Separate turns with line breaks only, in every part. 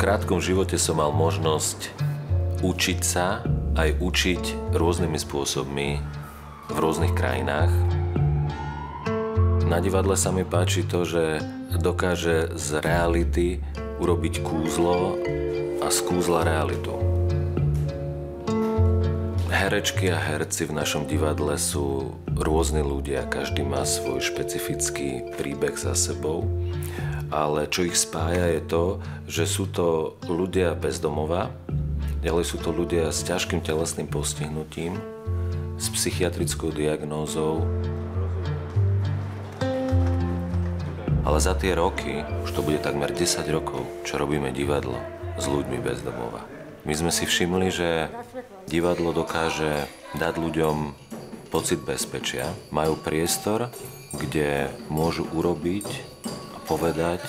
krátkom živote som mal možnosť učiť sa, aj učiť rôznymi spôsobmi v rôznych krajinách. Na divadle sa mi páči to, že dokáže z reality urobiť kúzlo a z kúzla realitu. Herečky a herci v našom divadle sú rôzni ľudia, každý má svoj špecifický príbeh za sebou, ale čo ich spája je to, že sú to ľudia bez domova, ďalej sú to ľudia s ťažkým telesným postihnutím, s psychiatrickou diagnózou. Ale za tie roky, už to bude takmer 10 rokov, čo robíme divadlo s ľuďmi bez domova. My sme si všimli, že divadlo dokáže dať ľuďom pocit bezpečia, majú priestor, kde môžu urobiť a povedať,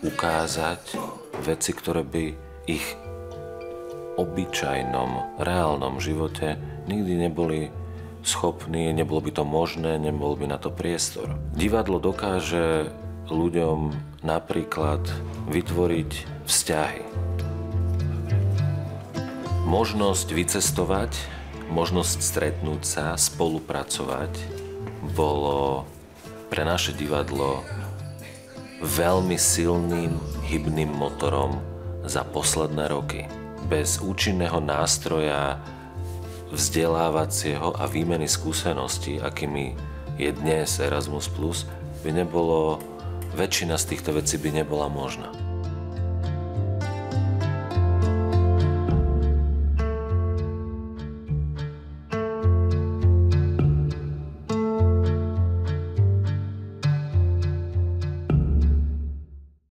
ukázať veci, ktoré by ich obyčajnom, reálnom živote nikdy neboli schopní, nebolo by to možné, nebol by na to priestor. Divadlo dokáže ľuďom napríklad vytvoriť vzťahy. Možnosť vycestovať, možnosť stretnúť sa, spolupracovať bolo pre naše divadlo veľmi silným hybným motorom za posledné roky. Bez účinného nástroja vzdelávacieho a výmeny skúseností, akými je dnes Erasmus+, by nebolo, väčšina z týchto vecí by nebola možná.